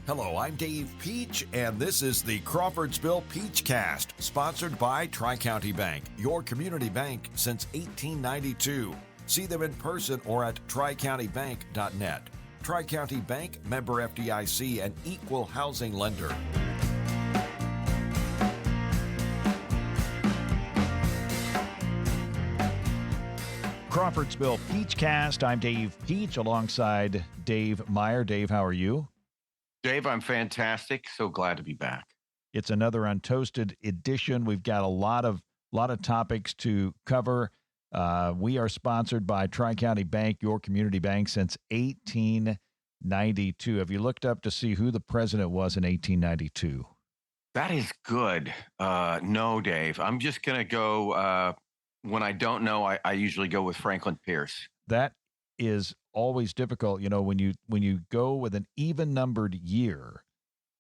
Hello, I'm Dave Peach, and this is the Crawfordsville Peachcast, sponsored by Tri-County Bank, your community bank since 1892. See them in person or at tricountybank.net. Tri-County Bank, member FDIC, and equal housing lender. Crawfordsville Peachcast. I'm Dave Peach alongside Dave Meyer. Dave, how are you? Dave, I'm fantastic. So glad to be back. It's another Untoasted edition. We've got a lot of topics to cover. We are sponsored by Tri-County Bank, your community bank since 1892. Have you looked up to see who the president was in 1892? That is good. No, Dave. I'm just going to go, when I don't know, I usually go with Franklin Pierce. That is always difficult. You know, when you go with an even numbered year,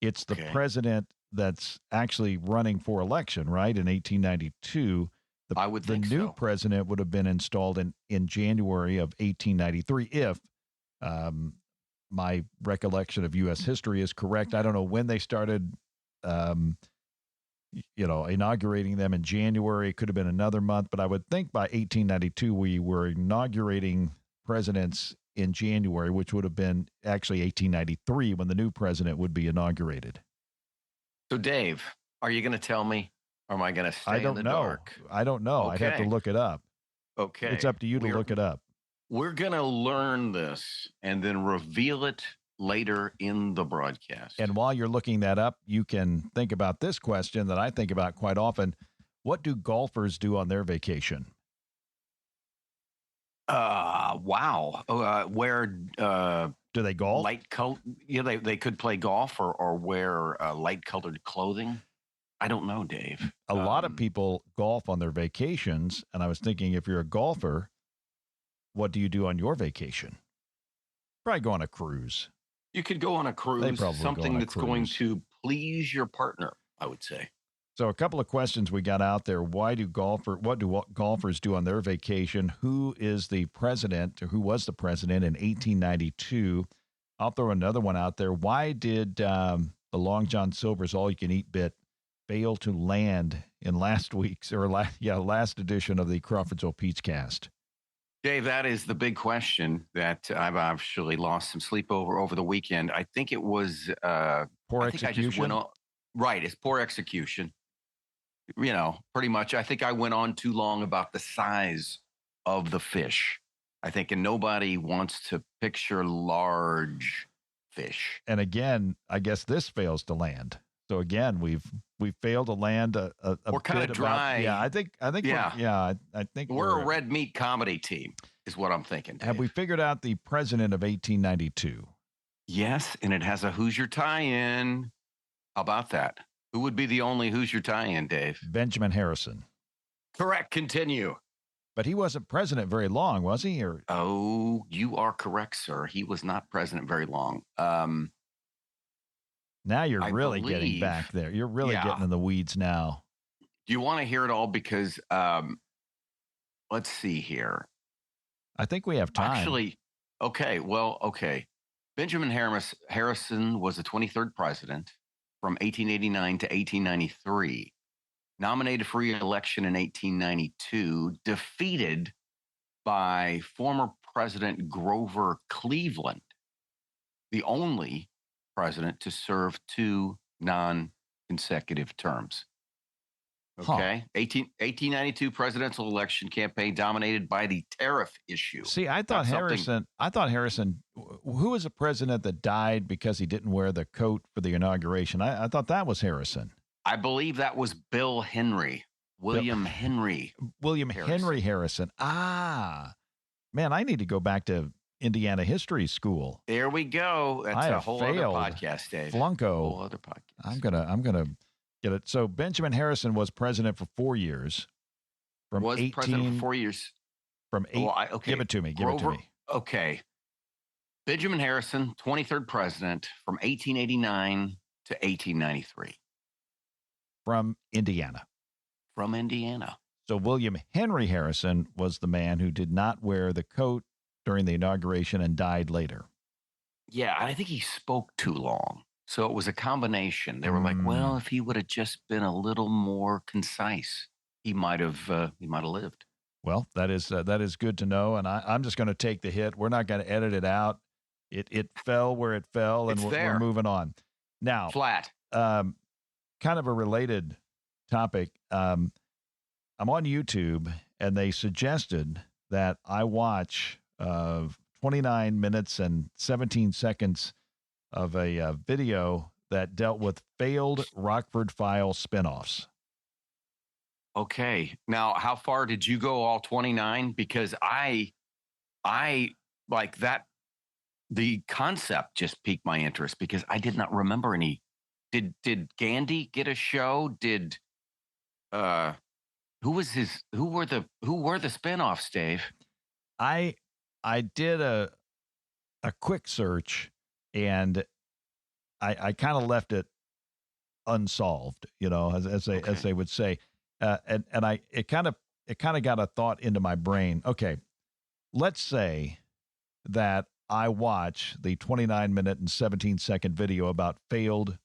it's the president that's actually running for election, right? In 1892, I would think the new president would have been installed in January of 1893 if my recollection of U.S. history is correct. I don't know when they started inaugurating them in January. It could have been another month, but I would think by 1892 we were inaugurating presidents in January, which would have been actually 1893 when the new president would be inaugurated. So, Dave, are you going to tell me, or am I going to stay in the dark? I don't know. Okay. I'd have to look it up. Okay. It's up to you to look it up. We're going to learn this and then reveal it later in the broadcast. And while you're looking that up, you can think about this question that I think about quite often. What do golfers do on their vacation? Wow. Wear do they golf? Light coat? Yeah, they could play golf or wear light colored clothing. I don't know, Dave. A lot of people golf on their vacations, and I was thinking, if you're a golfer, what do you do on your vacation? Probably go on a cruise. You could go on a cruise, something that's going to please your partner, I would say. So a couple of questions we got out there. What do golfers do on their vacation? Who is the president, or who was the president in 1892? I'll throw another one out there. Why did the Long John Silver's all-you-can-eat bit fail to land in last edition of the Crawfordsville Peachcast? Dave, that is the big question that I've actually lost some sleep over the weekend. I think it was poor execution. Right, it's poor execution. You know, pretty much. I think I went on too long about the size of the fish. I think, and nobody wants to picture large fish. And again, I guess this fails to land. So again, we've failed to land a we're kind of dry. I think we're a red meat comedy team, is what I'm thinking. Dave. Have we figured out the president of 1892? Yes, and it has a Hoosier tie-in. How about that? Who would be the only Hoosier tie-in, Dave? Benjamin Harrison. Correct. Continue. But he wasn't president very long, was he? Oh, you are correct, sir. He was not president very long. Now you're really getting back there. You're really getting in the weeds now. Do you want to hear it all? Because let's see here. I think we have time. Actually, okay. Benjamin Harrison was the 23rd president from 1889 to 1893. Nominated for re-election in 1892, defeated by former President Grover Cleveland, the only president to serve two non-consecutive terms. Okay. 1892 presidential election campaign dominated by the tariff issue. See, I thought Harrison, who was a president that died because he didn't wear the coat for the inauguration? I thought that was Harrison. I believe that was Bill Henry. William Henry Harrison. Ah, man, I need to go back to Indiana history school. There we go. That's a whole other podcast, Dave. Flunko. Whole other podcast. I'm gonna get it. So Benjamin Harrison was president for 4 years. President for 4 years. Give it to me. Okay. Benjamin Harrison, 23rd president from 1889 to 1893. From Indiana. So William Henry Harrison was the man who did not wear the coat during the inauguration and died later. Yeah, I think he spoke too long. So it was a combination. They were like, well, if he would have just been a little more concise, he might have lived. Well, that is good to know, and I'm just going to take the hit. We're not going to edit it out. It fell where it fell, and we're moving on. Now, Flat. Kind of a related topic. I'm on YouTube, and they suggested that I watch 29 minutes and 17 seconds of a video that dealt with failed Rockford Files spinoffs. Okay. Now, how far did you go? All 29? Because I like that. The concept just piqued my interest because I did not remember any. Did Gandhi get a show? Did who were the spinoffs, Dave? I did a quick search, and I kind of left it unsolved, as they would say. And it kind of got a thought into my brain. Okay, let's say that I watch the 29-minute and 17-second video about failed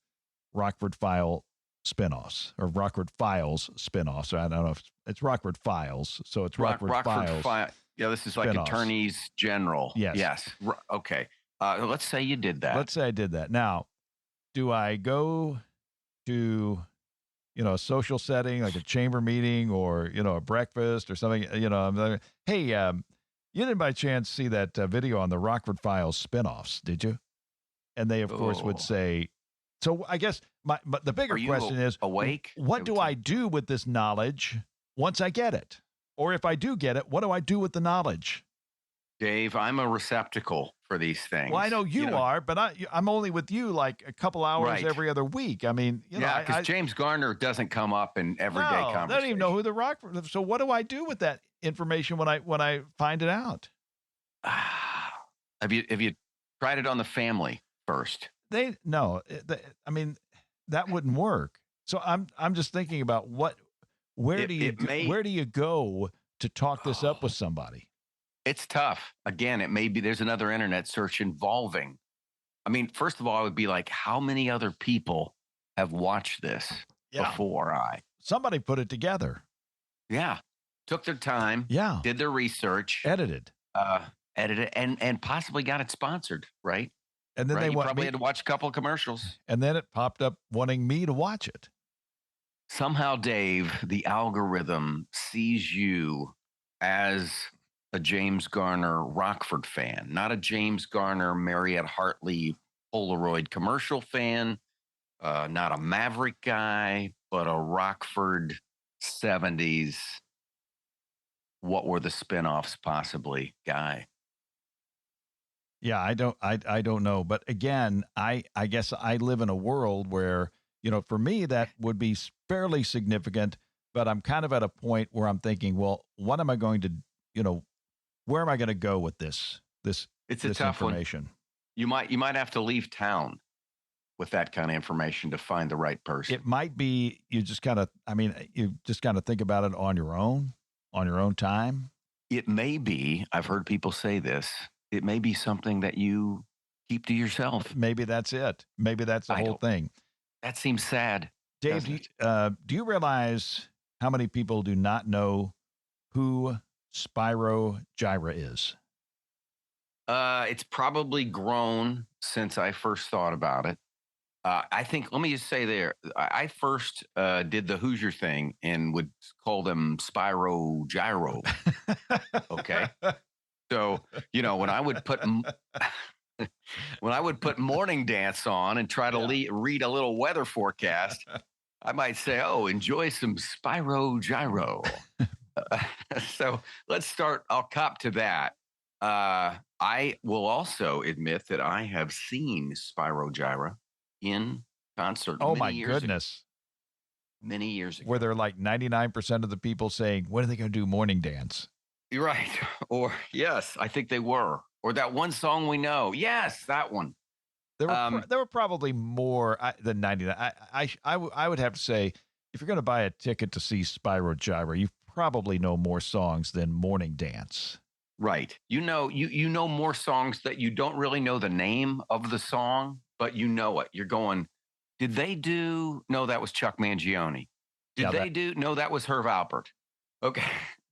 Rockford File spinoffs or Rockford Files spinoffs. I don't know if it's Rockford Files, so it's Rockford Files. Yeah, this is like spinoffs. Attorneys General. Yes. Okay. Let's say you did that. Let's say I did that. Now, do I go to a social setting like a chamber meeting or a breakfast or something? I'm like, hey, you didn't by chance see that video on the Rockford Files spinoffs, did you? And they, of course, would say. So I guess but the bigger question is, awake? What do I do with this knowledge once I get it? Or if I do get it, what do I do with the knowledge? Dave, I'm a receptacle for these things. Well, I know you are, but I'm only with you like a couple hours every other week. I mean, because James Garner doesn't come up in everyday conversation. I don't even know who the Rockford. So what do I do with that information when I find it out? Have you tried it on the family first? I mean, that wouldn't work. So I'm just thinking about where do you go to talk this up with somebody? It's tough. Again, it may be there's another internet search involving. I mean, first of all, I would be like, how many other people have watched this before Somebody put it together. Yeah. Took their time. Yeah. Did their research. Edited and possibly got it sponsored, right? And then they probably had to watch a couple of commercials. And then it popped up wanting me to watch it. Somehow, Dave, the algorithm sees you as a James Garner Rockford fan, not a James Garner Mariette Hartley Polaroid commercial fan, not a Maverick guy, but a Rockford 70s. What were the spinoffs possibly guy? Yeah, I don't know. But again, I guess I live in a world where, for me, that would be fairly significant, but I'm kind of at a point where I'm thinking, well, what am I going to, where am I going to go with this It's a tough information? One. You might have to leave town with that kind of information to find the right person. It might be, you just kind of think about it on your own time. It may be, I've heard people say this, it may be something that you keep to yourself. Maybe that's it. Maybe that's the whole thing. That seems sad. Dave, do you realize how many people do not know who Spyro Gyra is? It's probably grown since I first thought about it. I think, let me just say there, I first did the Hoosier thing and would call them Spyro Gyro. Okay. So, when I would put Morning Dance on and try to read a little weather forecast, I might say, oh, enjoy some Spyro Gyro. So let's start. I'll cop to that. I will also admit that I have seen Spyro Gyra in concert. Oh, my goodness. Many years ago. Where they're like 99% of the people saying, when are they going to do Morning Dance? You're right. Or, yes, I think they were. Or that one song we know. Yes, that one. There were probably more than 99. I would have to say, if you're going to buy a ticket to see Spyro Gyra, you probably know more songs than Morning Dance. Right. You know more songs that you don't really know the name of the song, but you know it. You're going, did they do? No, that was Chuck Mangione. Did they do? No, that was Herb Alpert. Okay.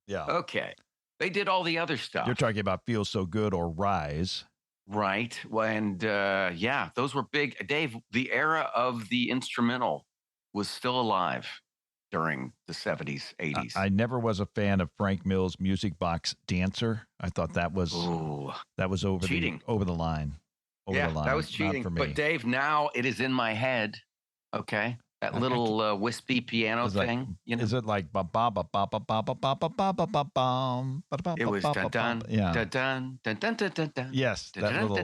Yeah. Okay. They did all the other stuff. You're talking about Feel So Good or Rise. Right. And yeah, those were big. Dave, the era of the instrumental was still alive during the 70s, 80s. I never was a fan of Frank Mills' Music Box Dancer. I thought that was over cheating. Over the line. That was cheating. For me. But Dave, now it is in my head. Okay. That little wispy piano thing. Is it like ba ba ba ba ba ba ba ba ba ba ba ba bum? It was dun dun dun dun dun dun dun dun. Yes, that little.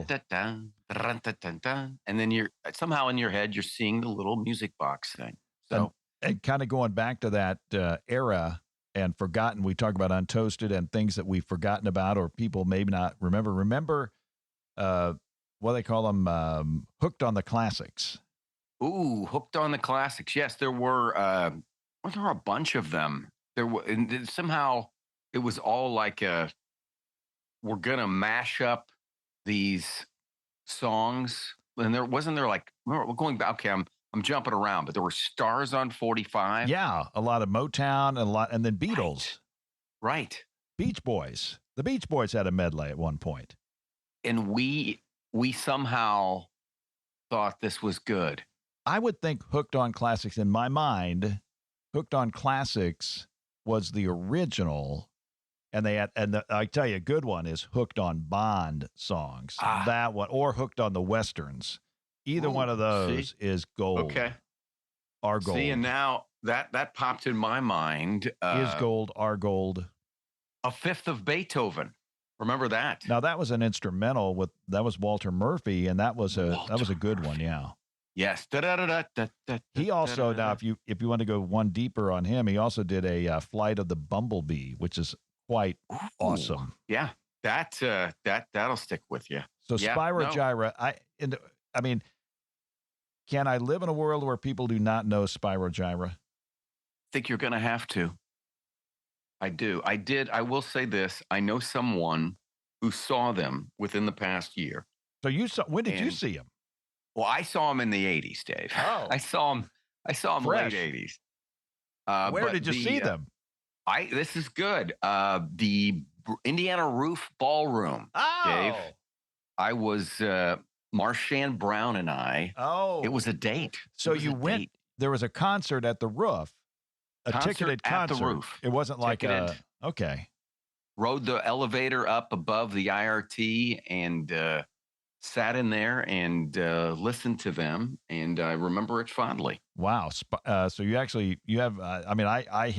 And then you're somehow in your head you're seeing the little music box thing. So and kind of going back to that era and forgotten. We talk about Untoasted and things that we've forgotten about or people maybe not remember. Remember, what do they call them? Hooked on the Classics. Ooh, Hooked on the Classics. Yes, there were a bunch of them. There were, and somehow it was all like we're gonna mash up these songs, and there like we're going back. Okay, I'm jumping around, but there were Stars on 45. Yeah, a lot of Motown and then Beatles. Right. Beach Boys. The Beach Boys had a medley at one point, and we somehow thought this was good. I would think Hooked on Classics, in my mind, Hooked on Classics was the original, and I tell you, a good one is Hooked on Bond songs. That one, or Hooked on the Westerns. Either one of those is gold. Okay. Our gold. See, and now that popped in my mind. Is gold, our gold. A Fifth of Beethoven. Remember that? Now that was an instrumental that was Walter Murphy, and that was a good one, yeah. Yes. He also, now if you want to go one deeper on him, he also did a Flight of the Bumblebee, which is quite awesome. Yeah, that'll stick with you. So Spyro Gyra, I mean, can I live in a world where people do not know Spyro Gyra? I think you're going to have to. I do. I will say this. I know someone who saw them within the past year. So when did you see him? Well, I saw him in the 80s, Dave. Oh. I saw him Fresh. late 80s. Where did you see them? This is good. The Indiana Roof Ballroom, Dave. I was Marshann Brown and I. Oh. It was a date. So you went. Date. There was a concert at the roof. Ticketed concert at the roof. It wasn't like okay. Rode the elevator up above the IRT and sat in there and listened to them, and I remember it fondly. Wow! So you have. I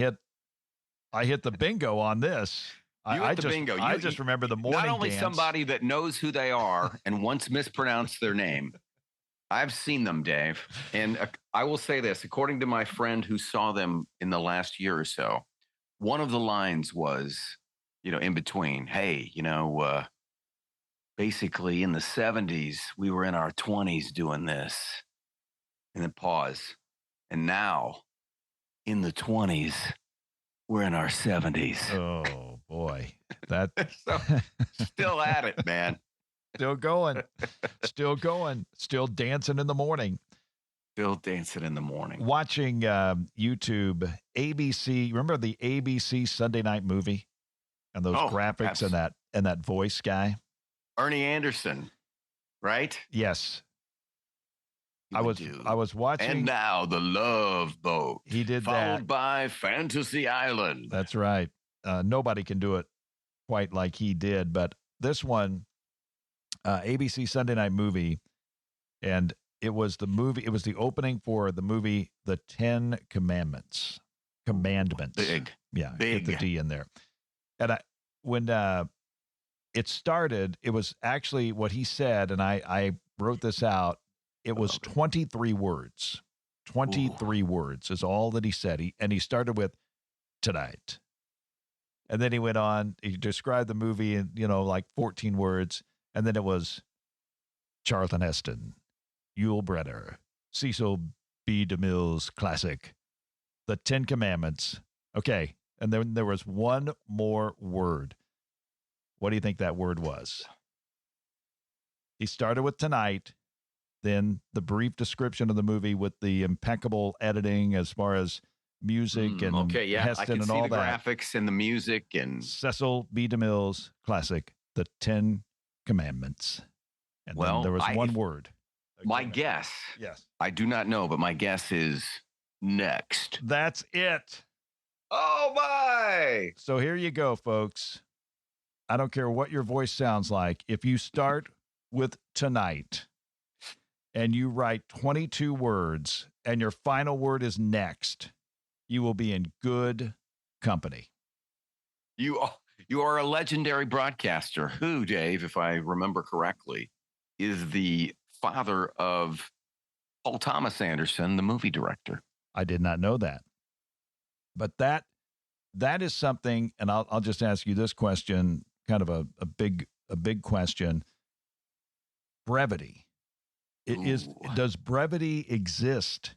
hit the bingo on this. I just remember the morning. Not only dance. Somebody that knows who they are and once mispronounced their name. I've seen them, Dave, and I will say this: according to my friend who saw them in the last year or so, one of the lines was, in between, hey, basically in the 70s, we were in our 20s doing this, and then pause. And now in the 20s, we're in our 70s. Oh boy. That so, still at it, man. Still going, still dancing in the morning. Still dancing in the morning. Watching YouTube, ABC. Remember the ABC Sunday Night Movie and those graphics and that voice guy? Ernie Anderson, right? Yes. I was watching. And now the Love Boat. He did that. Followed by Fantasy Island. That's right. Nobody can do it quite like he did. But this one, ABC Sunday Night Movie, and it was the movie. It was the opening for the movie The 10 Commandments. Big. Yeah. Big. Get the D in there. And when it started, it was actually what he said, and I wrote this out. It was 23 words. 23 words is all that he said. He started with tonight. And then he went on, he described the movie in, like 14 words. And then it was Charlton Heston, Yul Brynner, Cecil B. DeMille's classic, The 10 Commandments. Okay. And then there was one more word. What do you think that word was? He started with tonight. then the brief description of the movie with the impeccable editing as far as music and okay, yeah, I Heston can and see all the that. graphics and the music and Cecil B. DeMille's classic, The 10 Commandments. And then there was one word. My guess, yes, I do not know, but my guess is next. that's it. Oh my! So here you go, folks. I don't care what your voice sounds like. If you start with tonight and you write 22 words and your final word is next, you will be in good company. You are a legendary broadcaster who, Dave, if I remember correctly, is the father of Paul Thomas Anderson, the movie director. I did not know that. But that is something, and I'll just ask you this question, kind of a big question. Brevity. Does brevity exist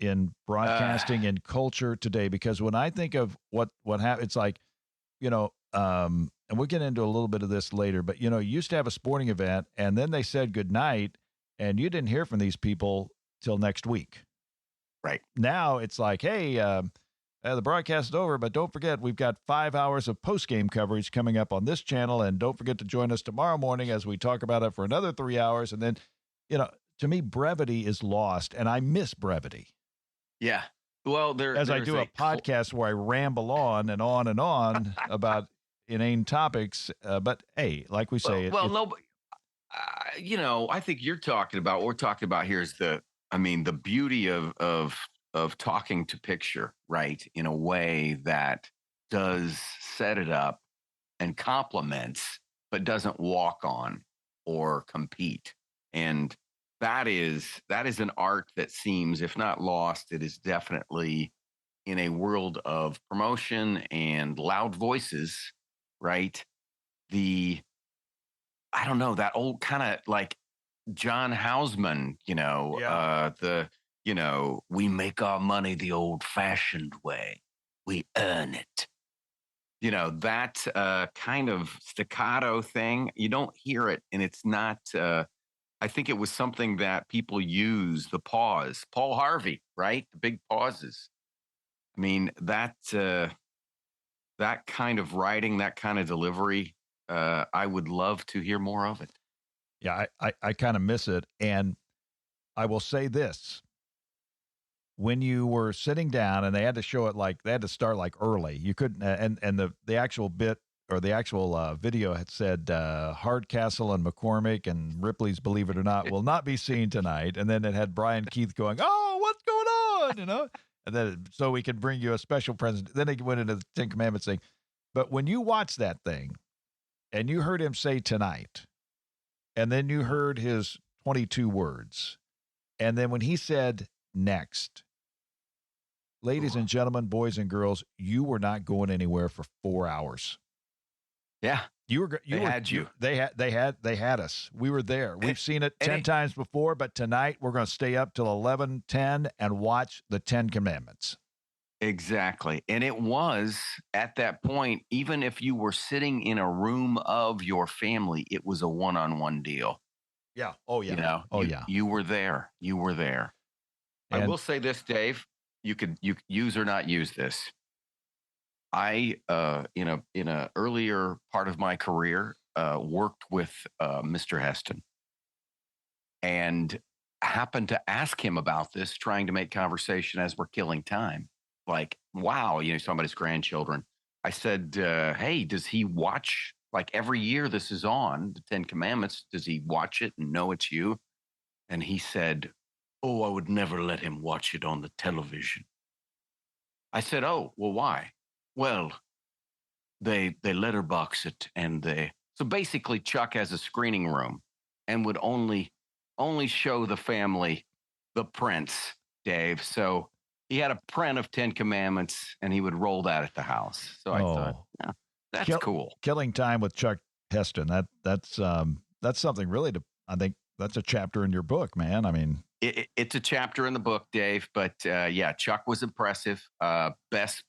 in broadcasting and culture today? Because when I think of what happened, it's like, and we'll get into a little bit of this later, but you used to have a sporting event and then they said good night and you didn't hear from these people till next week. Right. Now it's like, hey, the broadcast is over, but don't forget, we've got 5 hours of post-game coverage coming up on this channel, and don't forget to join us tomorrow morning as we talk about it for another 3 hours. And then, to me, brevity is lost, and I miss brevity. Yeah. Well, as I do a podcast where I ramble on and on about inane topics. But hey, like we say, I think you're talking about what we're talking about here is the beauty of talking to picture, right? In a way that does set it up and complements, but doesn't walk on or compete. And that is an art that seems, if not lost, it is definitely in a world of promotion and loud voices, right? I don't know, that old kind of like John Houseman, we make our money the old fashioned way. We earn it. That kind of staccato thing, you don't hear it. And it's not, I think it was something that people use, the pause. Paul Harvey, right? The big pauses. I mean, that kind of writing, that kind of delivery, I would love to hear more of it. Yeah, I kind of miss it. And I will say this. When you were sitting down and they had to show it, like they had to start like early, you couldn't, and the actual bit or the actual video had said Hardcastle and McCormick and Ripley's Believe It or Not will not be seen tonight. And then it had Brian Keith going, oh, what's going on? And then so we could bring you a special present. Then he went into the 10 Commandments thing. But when you watch that thing and you heard him say tonight, and then you heard his 22 words, and then when he said next, ladies and gentlemen, boys and girls, you were not going anywhere for 4 hours. Yeah. They had us. We were there. We've seen it 10 times before, but tonight we're going to stay up till 11:10 and watch the 10 Commandments. Exactly. And it was at that point, even if you were sitting in a room of your family, it was a one-on-one deal. Yeah. Oh, yeah. You were there. You were there. And I will say this, Dave, you use or not use this. I, in a earlier part of my career, worked with Mr. Heston and happened to ask him about this, trying to make conversation as we're killing time. Like, wow, talking about his grandchildren. I said, hey, does he watch, like every year this is on, the 10 Commandments, does he watch it and know it's you? And he said, oh, I would never let him watch it on the television. I said, oh, well, why? Well, they letterbox it so basically Chuck has a screening room and would only show the family the prints, Dave. So he had a print of 10 Commandments and he would roll that at the house. So I thought, yeah, that's cool. Killing time with Chuck Heston. That's something really I think that's a chapter in your book, man. I mean, it's a chapter in the book, Dave, but yeah, Chuck was impressive. Best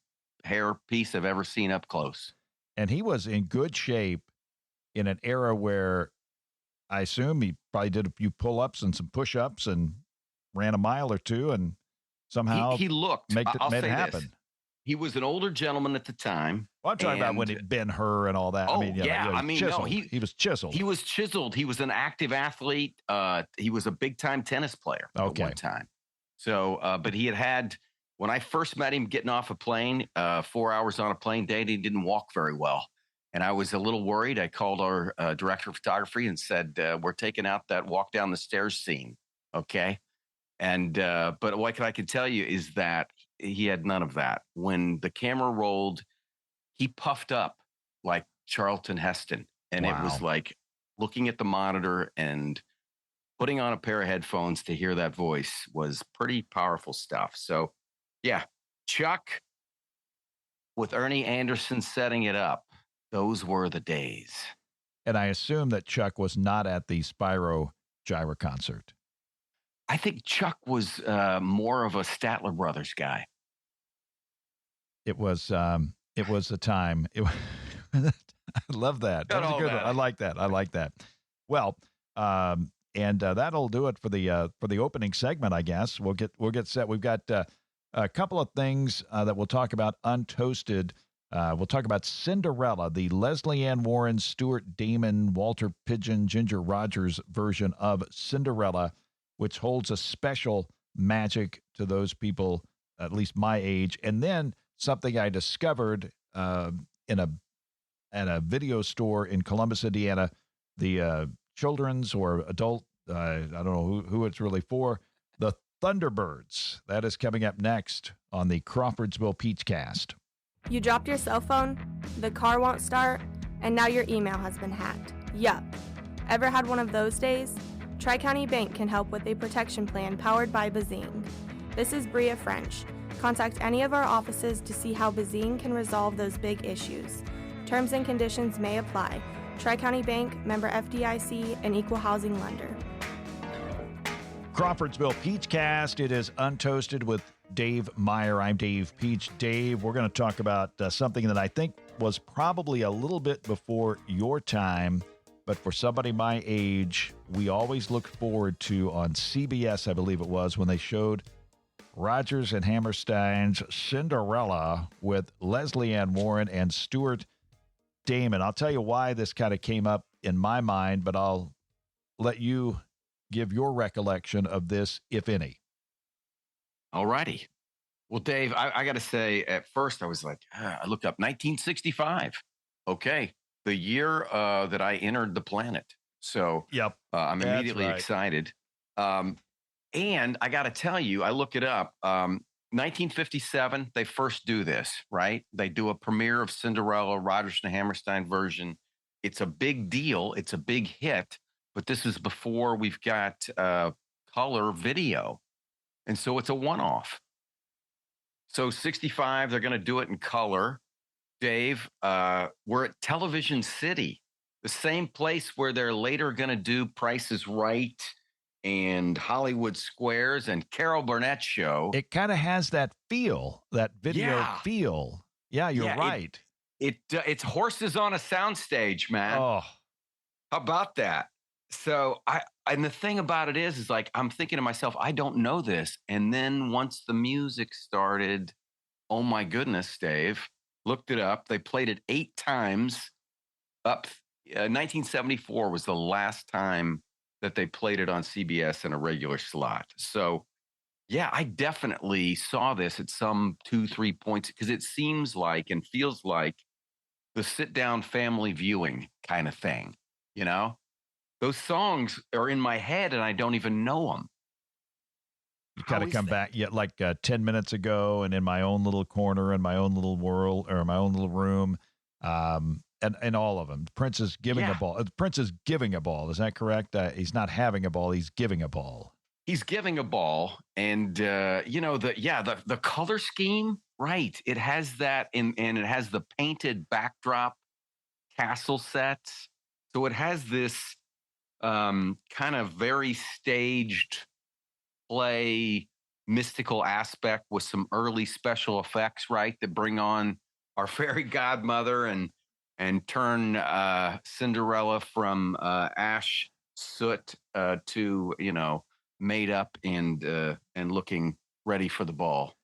hair piece I've ever seen up close. And he was in good shape in an era where I assume he probably did a few pull-ups and some push-ups and ran a mile or two and somehow He looked. I'll made it say happen. this: he was an older gentleman at the time. Well, I'm talking about when he'd been her and all that. Oh, I mean, yeah. I mean, no, he was chiseled. He was chiseled. He was an active athlete. He was a big-time tennis player at one time. So, but he had when I first met him getting off a plane, 4 hours on a plane day, he didn't walk very well. And I was a little worried. I called our director of photography and said, we're taking out that walk down the stairs scene. Okay. And, but what I can tell you is that he had none of that. When the camera rolled, he puffed up like Charlton Heston. And It was like looking at the monitor and putting on a pair of headphones to hear that voice was pretty powerful stuff. So, yeah, Chuck with Ernie Anderson setting it up. Those were the days. And I assume that Chuck was not at the Spyro Gyra concert. I think Chuck was more of a Statler Brothers guy. It was a time. I love that. That was a good one. I like that. Well, and that'll do it for the opening segment, I guess. We'll get set. We've got a couple of things that we'll talk about. Untoasted. We'll talk about Cinderella, the Lesley Ann Warren, Stuart, Damon, Walter Pidgeon, Ginger Rogers version of Cinderella, which holds a special magic to those people, at least my age. And then something I discovered at a video store in Columbus, Indiana, the children's or adult, I don't know who it's really for, the Thunderbirds. That is coming up next on the Crawfordsville Peachcast. You dropped your cell phone, the car won't start, and now your email has been hacked. Yup. Ever had one of those days? Tri-County Bank can help with a protection plan powered by Bazing. This is Bria French. Contact any of our offices to see how Bazing can resolve those big issues. Terms and conditions may apply. Tri-County Bank, member FDIC, and equal housing lender. Crawfordsville Peachcast. It is Untoasted with Dave Meyer. I'm Dave Peach. Dave, we're going to talk about something that I think was probably a little bit before your time, but for somebody my age, we always looked forward to on CBS, I believe it was, when they showed Rodgers and Hammerstein's Cinderella with Lesley Ann Warren and Stuart Damon. I'll tell you why this kind of came up in my mind, but I'll let you give your recollection of this, if any. All righty. Well, Dave, I got to say, at first I was like, I looked up 1965. Okay. The year that I entered the planet. So yep, I'm immediately excited. And I got to tell you, I look it up. 1957, they first do this, right? They do a premiere of Cinderella, Rodgers and Hammerstein version. It's a big deal. It's a big hit. But this is before we've got color video. And so it's a one-off. So 65, they're going to do it in color. Dave, we're at Television City, the same place where they're later going to do Price is Right and Hollywood Squares and Carol Burnett's show. It kind of has that feel, that video feel. Yeah, you're right. It's horses on a soundstage, man. Oh, how about that? So and the thing about it is like, I'm thinking to myself, I don't know this. And then once the music started, oh my goodness, Dave, looked it up. They played it 8 times up. 1974 was the last time that they played it on CBS in a regular slot. So yeah, I definitely saw this at some 2-3 points because it seems like and feels like the sit down family viewing kind of thing, you know? Those songs are in my head and I don't even know them. You kind of come back like 10 minutes ago and in my own little corner, in my own little world or my own little room. And all of them. Prince is giving a ball. Prince is giving a ball. Is that correct? He's not having a ball. He's giving a ball. He's giving a ball. And, the color scheme, right. It has that and it has the painted backdrop castle sets. So it has this kind of very staged play mystical aspect with some early special effects, right, that bring on our fairy godmother and turn Cinderella from Ash soot to, made up and looking ready for the ball.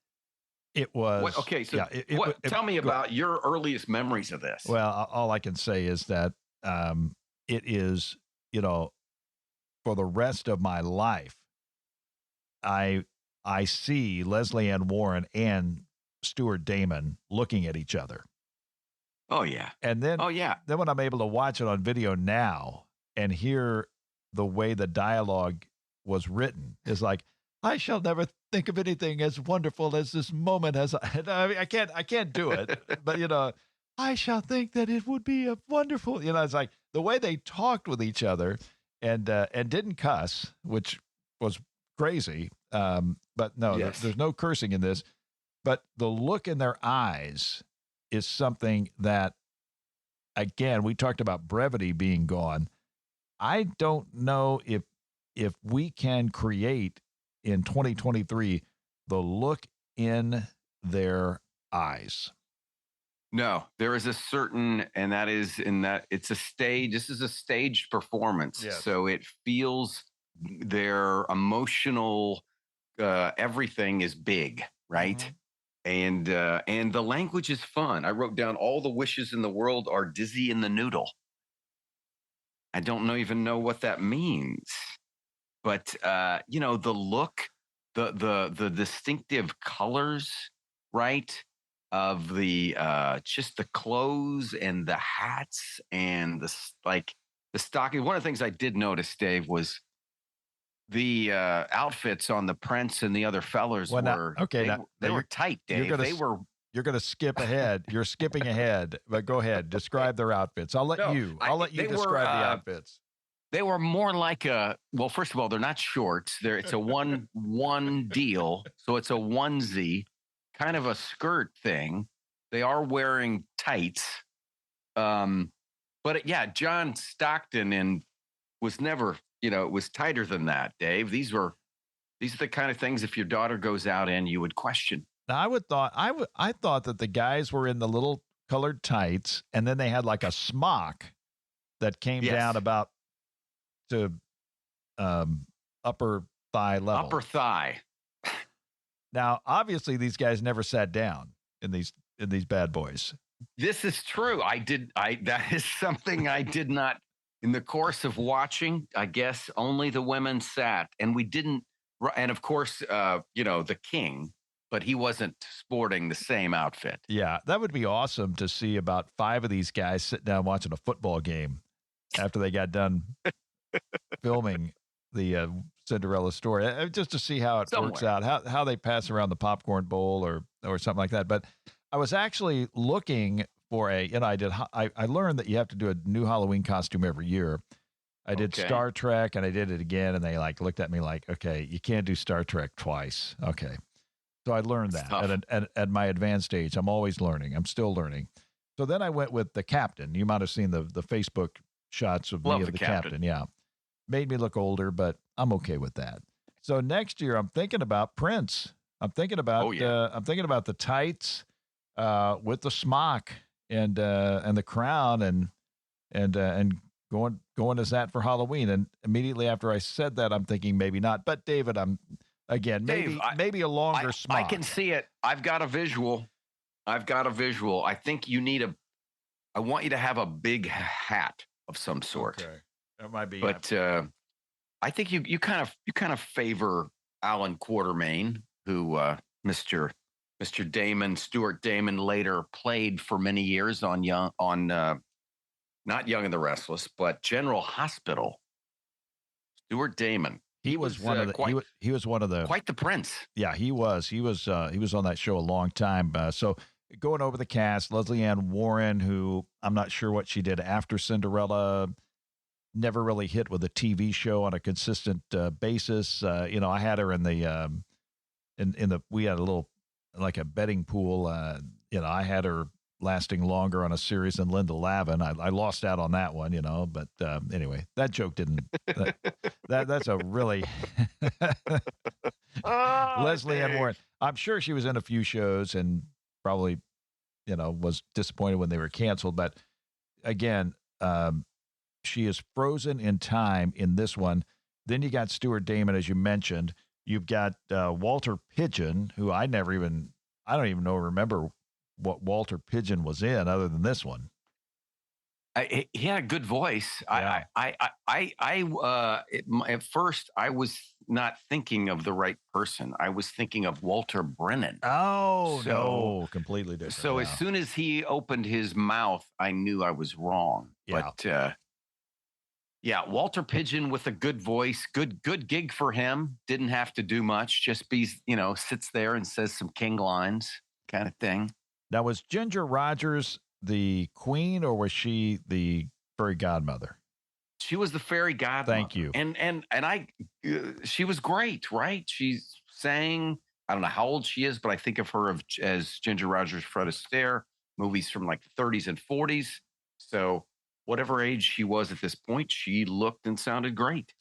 It was okay. So, yeah, tell me about your earliest memories of this. Well, all I can say is that it is, for the rest of my life, I see Lesley Ann Warren and Stuart Damon looking at each other. Oh yeah. And then then when I'm able to watch it on video now and hear the way the dialogue was written, is like, I shall never think of anything as wonderful as this moment. I can't do it, but I shall think that it would be a wonderful. It's like the way they talked with each other, and didn't cuss, which was crazy. But no, there's no cursing in this. But the look in their eyes is something that, again, we talked about brevity being gone. I don't know if we can create in 2023 the look in their eyes. No, there is a certain, and that is in that it's a stage. This is a staged performance. Yes. So it feels their emotional, everything is big, right? Mm-hmm. And the language is fun. I wrote down all the wishes in the world are dizzy in the noodle. I don't even know what that means. But, the look, the distinctive colors, right, of the just the clothes and the hats and the stocking. One of the things I did notice, Dave, was the outfits on the Prince and the other fellers were tight, Dave. You're going to skip ahead. You're skipping ahead, but go ahead. Describe their outfits. I'll let you describe the outfits. They were more like first of all, they're not shorts. It's a one deal. So it's a onesie, kind of a skirt thing. They are wearing tights. But John Stockton was never, it was tighter than that, Dave. These are the kind of things if your daughter goes out in, you would question. Now I thought that the guys were in the little colored tights, and then they had like a smock that came down about to upper thigh level. Upper thigh. Now, obviously, these guys never sat down in these bad boys. This is true. That is something I did not, in the course of watching, I guess only the women sat, and we didn't, and of course, the king, but he wasn't sporting the same outfit. Yeah, that would be awesome to see about 5 of these guys sit down watching a football game after they got done filming the Cinderella story, just to see how it works out, how they pass around the popcorn bowl or something like that. But I was actually looking for I learned that you have to do a new Halloween costume every year. I did Star Trek, and I did it again, and they looked at me like, okay, you can't do Star Trek twice. Okay. So I learned that at my advanced age. I'm always learning. I'm still learning. So then I went with the captain. You might have seen the Facebook shots of me of the captain. Yeah. Made me look older, but I'm okay with that. So next year I'm thinking about Prince. I'm thinking about the tights with the smock and the crown and going as that for Halloween. And immediately after I said that, I'm thinking maybe not. But David, maybe a longer smock. I can see it. I've got a visual. I think I want you to have a big hat of some sort. Okay. That might be. But I think you kind of favor Alan Quatermain, who Mr. Damon, Stuart Damon, later played for many years on not Young and the Restless, but General Hospital. Stuart Damon. He was one of the quite the prince. Yeah, he was on that show a long time. So going over the cast, Lesley Ann Warren, who I'm not sure what she did after Cinderella, never really hit with a TV show on a consistent basis. I had her in the we had a little like a betting pool. I had her lasting longer on a series than Linda Lavin. I lost out on that one, but anyway, that joke didn't. That's a really Lesley Ann Warren. I'm sure she was in a few shows and probably, was disappointed when they were canceled. But again, she is frozen in time in this one. Then you got Stuart Damon, as you mentioned. You've got Walter Pidgeon, who I don't even remember what Walter Pidgeon was in other than this one. He had a good voice. Yeah. At first I was not thinking of the right person. I was thinking of Walter Brennan. Oh, no, completely different. So as soon as he opened his mouth, I knew I was wrong. Yeah. But yeah, Walter Pidgeon with a good voice, good gig for him. Didn't have to do much. Just sits there and says some king lines kind of thing. Now, was Ginger Rogers the queen, or was she the fairy godmother? She was the fairy godmother. Thank you. And she was great, right? She sang. I don't know how old she is, but I think of her as Ginger Rogers, Fred Astaire, movies from like the 30s and 40s. So whatever age she was at this point, she looked and sounded great.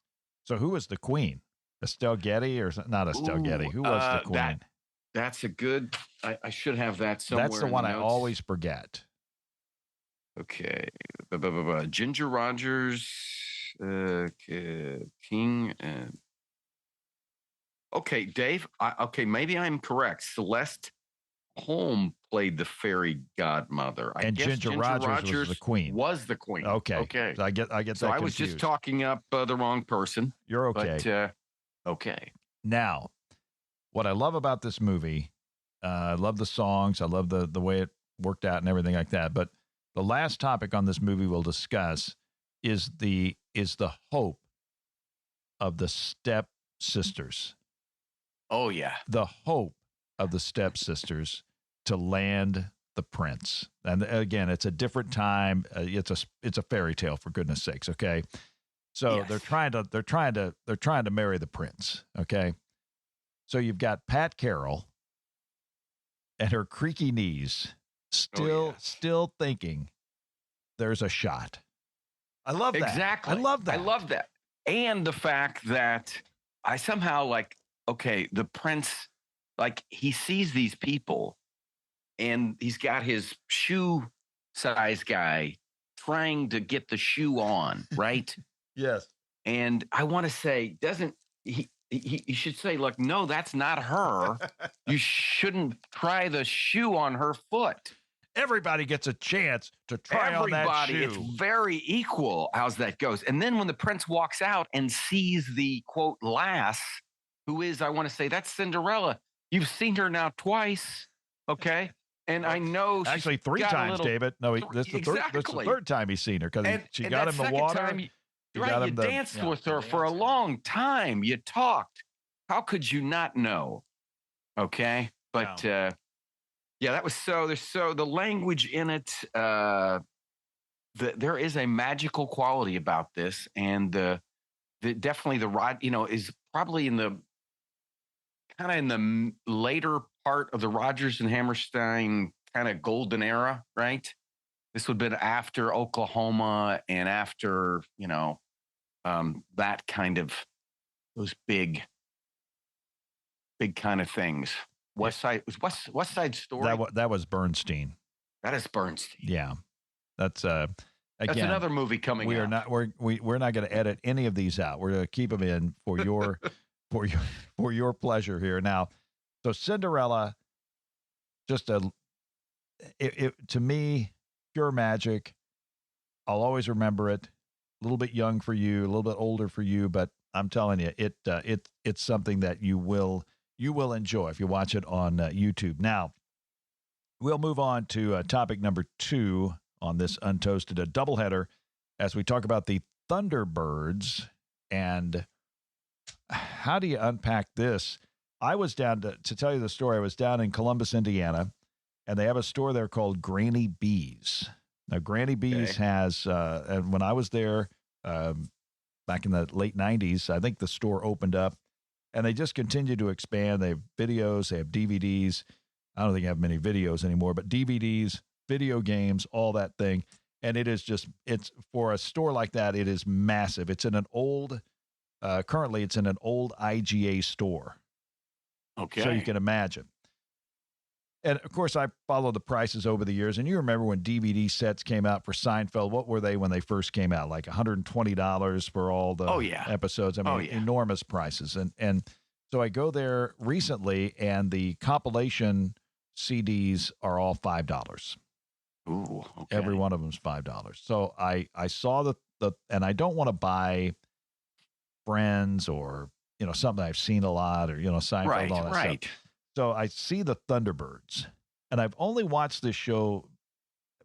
So who was the queen? Estelle Getty, or not Estelle Getty? Who was the queen? That's a good. I should have that somewhere. That's the one I always forget. Okay. Ginger Rogers, King. Okay, Dave. Maybe I'm correct. Celeste Holm played the fairy godmother. I guess Ginger Rogers was the queen. Okay. So I get that So I was confused. just talking up the wrong person. You're okay. But, okay. Now, what I love about this movie, I love the songs. I love the way it worked out and everything like that. But the last topic on this movie we'll discuss is the hope of the stepsisters. Oh yeah, the hope of the stepsisters to land the prince. And again, it's a different time. It's a fairy tale, for goodness sakes. Okay, so yes. they're trying to marry the prince. Okay, so you've got Pat Carroll and her creaky knees. Still thinking there's a shot. I love that. Exactly. I love that. And the fact that I somehow the prince, he sees these people and he's got his shoe size guy trying to get the shoe on, right? Yes. And I want to say, doesn't he should say, look, no, that's not her. You shouldn't try the shoe on her foot. Everybody gets a chance to try on that shoe. It's very equal how's that goes. And then when the prince walks out and sees the, quote, lass, who is, I want to say, that's Cinderella. You've seen her now twice, okay? And I know she's actually 3 times, David. No, this is the third time he's seen her, because she got him the water. You danced with her for a long time. You talked. How could you not know? Okay? But... yeah, that was the language in it. There is a magical quality about this, and definitely the rod, is probably in the later part of the Rodgers and Hammerstein kind of golden era, right? This would have been after Oklahoma and after that kind of those big kind of things. West Side Story. That was Bernstein. That is Bernstein. Yeah, that's again, that's another movie coming. We're not going to edit any of these out. We're going to keep them in for your for your pleasure here. Now, so Cinderella, just to me, pure magic. I'll always remember it. A little bit young for you, a little bit older for you, but I'm telling you, it's something that you will enjoy if you watch it on YouTube. Now, we'll move on to topic number 2 on this Untoasted, a doubleheader, as we talk about the Thunderbirds. And how do you unpack this? I was down to tell you the story. I was down in Columbus, Indiana, and they have a store there called Granny B's. Now, Granny B's has, and when I was there back in the late 90s, I think the store opened up. And they just continue to expand. They have videos, they have DVDs. I don't think they have many videos anymore, but DVDs, video games, all that thing. And it's for a store like that, it is massive. It's in an old, currently it's in an old IGA store. Okay. So you can imagine. And of course, I followed the prices over the years. And you remember when DVD sets came out for Seinfeld? What were they when they first came out? Like $120 for all the episodes. I mean, enormous prices. And so I go there recently, and the compilation CDs are all $5. Ooh, okay. Every one of them is $5. So I saw the and I don't want to buy Friends or something I've seen a lot, or Seinfeld and all that stuff. So I see the Thunderbirds, and I've only watched this show.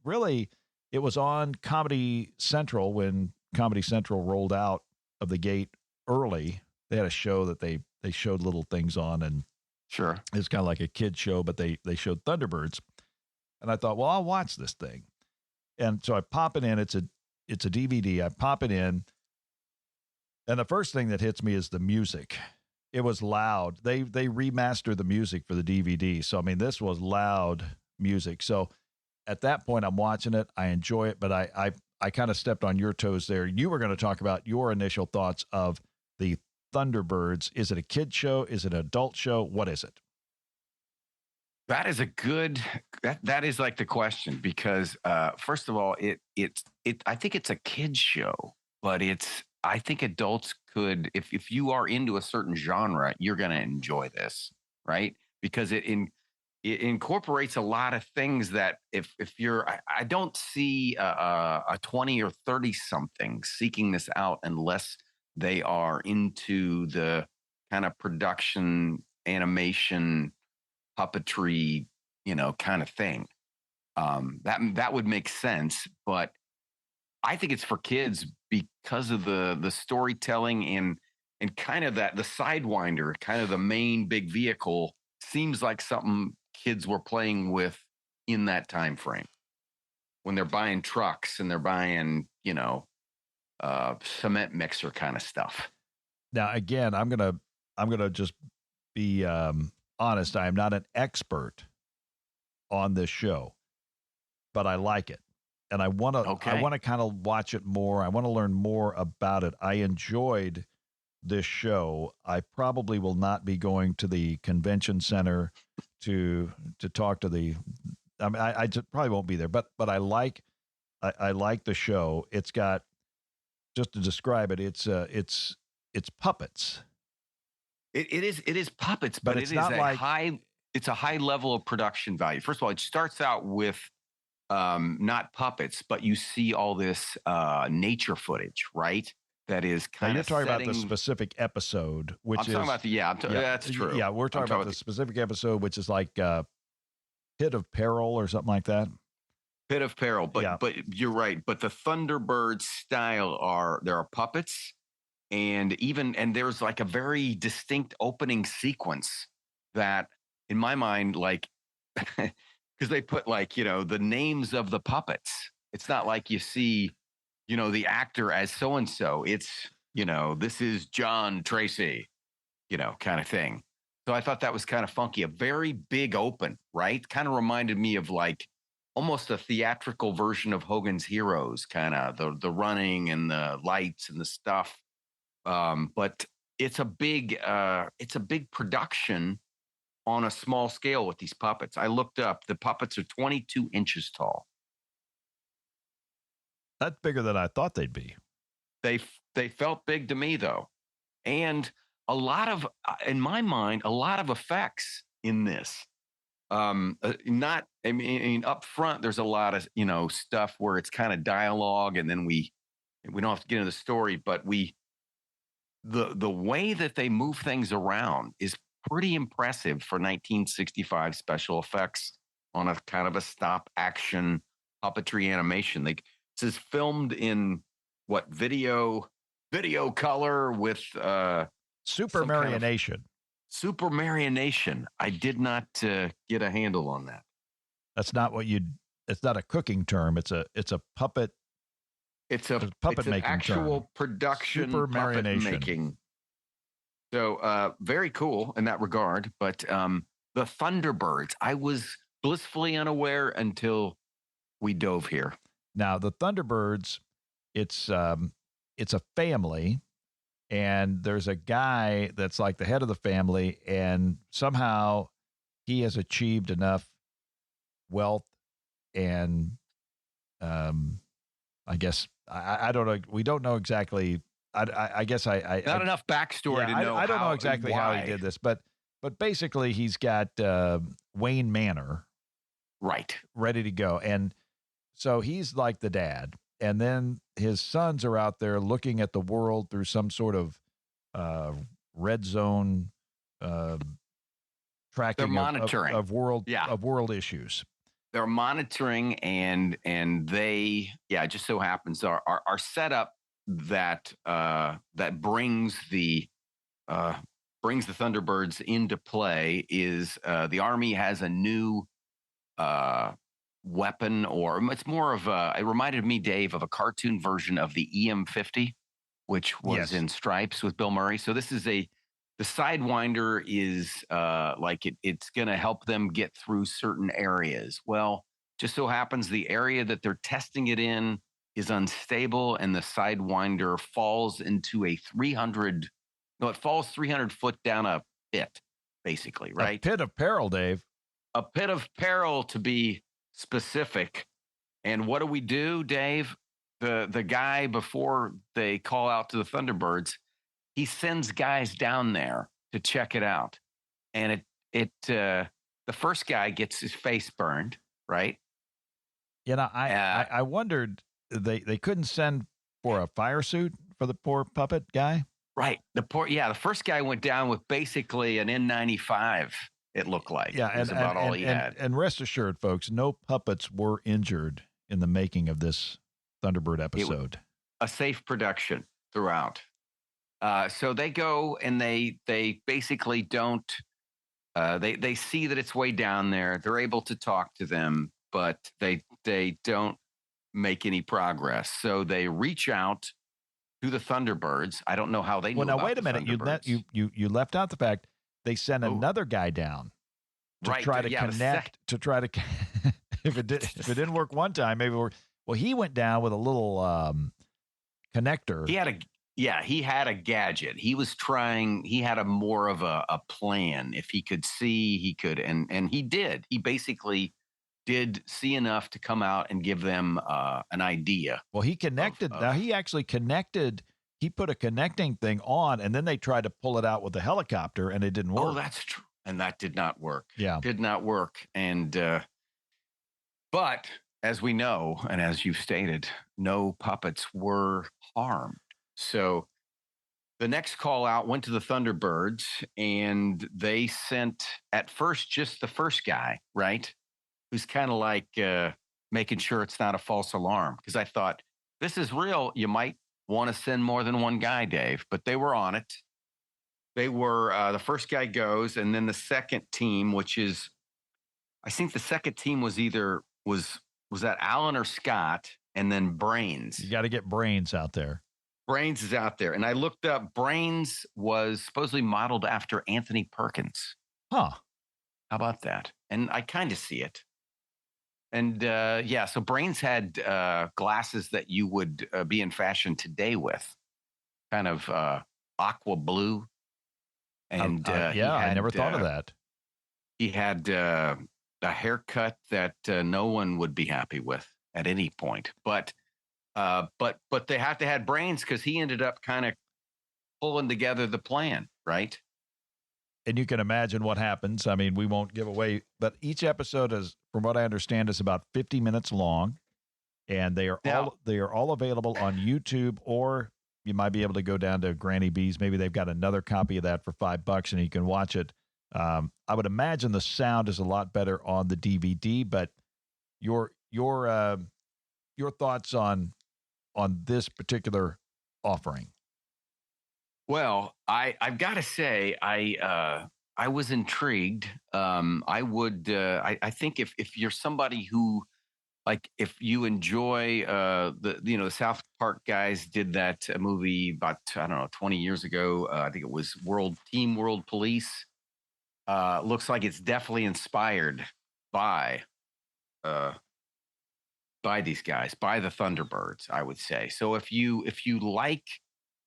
Really, it was on Comedy Central when Comedy Central rolled out of the gate early. They had a show that they showed little things on, and sure, it's kind of like a kid show, but they showed Thunderbirds, and I thought, well, I'll watch this thing, and so I pop it in. It's a DVD. I pop it in, and the first thing that hits me is the music. It was loud. They remastered the music for the DVD. So, I mean, this was loud music. So at that point, I'm watching it. I enjoy it, but I kind of stepped on your toes there. You were going to talk about your initial thoughts of the Thunderbirds. Is it a kid show? Is it an adult show? What is it? That is that is like the question, because first of all, I think it's a kid's show, but I think adults could, if you are into a certain genre, you're going to enjoy this, right? Because it incorporates a lot of things that if you're, I don't see a 20 or 30 something seeking this out unless they are into the kind of production, animation, puppetry, kind of thing. That would make sense, but I think it's for kids because of the storytelling and kind of the Sidewinder, kind of the main big vehicle, seems like something kids were playing with in that time frame when they're buying trucks and they're buying, cement mixer kind of stuff. Now, again, I'm gonna just be honest. I am not an expert on this show, but I like it. And I want to kind of watch it more. I want to learn more about it. I enjoyed this show. I probably will not be going to the convention center to talk to the. I mean, I just probably won't be there. But I like the show. It's got, just to describe it, it's puppets. It is puppets, but it's not it's a high level of production value. First of all, it starts out with not puppets, but you see all this nature footage, right? That is kind of. You're talking about the specific episode, which I'm talking about that's true. Yeah, we're talking about the specific episode, which is like Pit of Peril or something like that. Pit of Peril, but you're right. But the Thunderbirds style there are puppets, and there's like a very distinct opening sequence that, in my mind, like. Because they put the names of the puppets. It's not like you see, the actor as so-and-so. It's, this is John Tracy, kind of thing. So I thought that was kind of funky. A very big open, right? Kind of reminded me of like almost a theatrical version of Hogan's Heroes, kind of the running and the lights and the stuff. But it's a big production on a small scale with these puppets. I looked up, the puppets are 22 inches tall. That's bigger than I thought they'd be. They felt big to me, though. And in my mind, a lot of effects in this. Up front, there's a lot of, stuff where it's kind of dialogue, and then we don't have to get into the story, but the way that they move things around is pretty impressive for 1965 special effects on a kind of a stop action puppetry animation. This is filmed in video color with super marionation. Super marionation. I did not get a handle on that. That's not it's not a cooking term. It's a puppet. It's a puppet making actual term. production Super puppet marination. making. So very cool in that regard. But the Thunderbirds, I was blissfully unaware until we dove here. Now the Thunderbirds, it's a family, and there's a guy that's like the head of the family, and somehow he has achieved enough wealth and, I guess, I don't know. We don't know exactly. I guess not enough backstory to know. I don't know exactly how he did this, but basically he's got Wayne Manor ready to go. And so he's like the dad. And then his sons are out there looking at the world through some sort of red zone tracking. They're monitoring of world issues. They're monitoring, and they, it just so happens our setup that brings the Thunderbirds into play is the Army has a new weapon, or it's more of it reminded me, Dave, of a cartoon version of the EM-50, which was in stripes with Bill Murray. So this is the Sidewinder is it's going to help them get through certain areas. Well, just so happens the area that they're testing it in is unstable, and the Sidewinder falls into a 300 foot down a pit, basically, right? A pit of peril, Dave. A pit of peril, to be specific. And what do, Dave? The guy, before they call out to the Thunderbirds, he sends guys down there to check it out. And the first guy gets his face burned, right? You know, I wondered, they couldn't send for a fire suit for the poor puppet guy? Right. The first guy went down with basically an N95, it looked like. Yeah, and about all he had. And rest assured, folks, no puppets were injured in the making of this Thunderbird episode. A safe production throughout. So they go and they basically don't. They see that it's way down there. They're able to talk to them, but they don't make any progress. So they reach out to the Thunderbirds. I don't know how they. Well, now wait a minute. You left out the fact they sent another guy down to try to connect. To try to if it didn't work one time, maybe work. Well, he went down with a little connector. He had a gadget. He was trying. He had more of a plan. If he could see, he could, and he did. He basically did see enough to come out and give them an idea. Well, he connected. Now he actually connected. He put a connecting thing on, and then they tried to pull it out with the helicopter, and it didn't work. Oh, that's true. And that did not work. Yeah, did not work. And but as we know, and as you've stated, no puppets were harmed. So the next call out went to the Thunderbirds, and they sent at first just the first guy, right? Who's kind of like making sure it's not a false alarm. Because I thought, this is real. You might want to send more than one guy, Dave. But they were on it. They were, the first guy goes, and then the second team, which is, I think the second team was was that Alan or Scott, and then Brains. You got to get Brains out there. Brains is out there. And I looked up, Brains was supposedly modeled after Anthony Perkins. Huh. How about that? And I kind of see it. And so Brains had glasses that you would be in fashion today with, kind of aqua blue. And I never thought of that. He had a haircut that no one would be happy with at any point. But they have to have Brains because he ended up kind of pulling together the plan, right? And you can imagine what happens. I mean, we won't give away, but each episode is, from what I understand, is about 50 minutes long, and they are all available on YouTube, or you might be able to go down to Granny B's. Maybe they've got another copy of that for $5, and you can watch it. I would imagine the sound is a lot better on the DVD, but your thoughts on this particular offering? Well, I've got to say, I was intrigued. I think if you're somebody who, like, if you enjoy the South Park guys did that movie about 20 years ago. I think it was World Police. Looks like it's definitely inspired by these guys, by the Thunderbirds, I would say. So if you like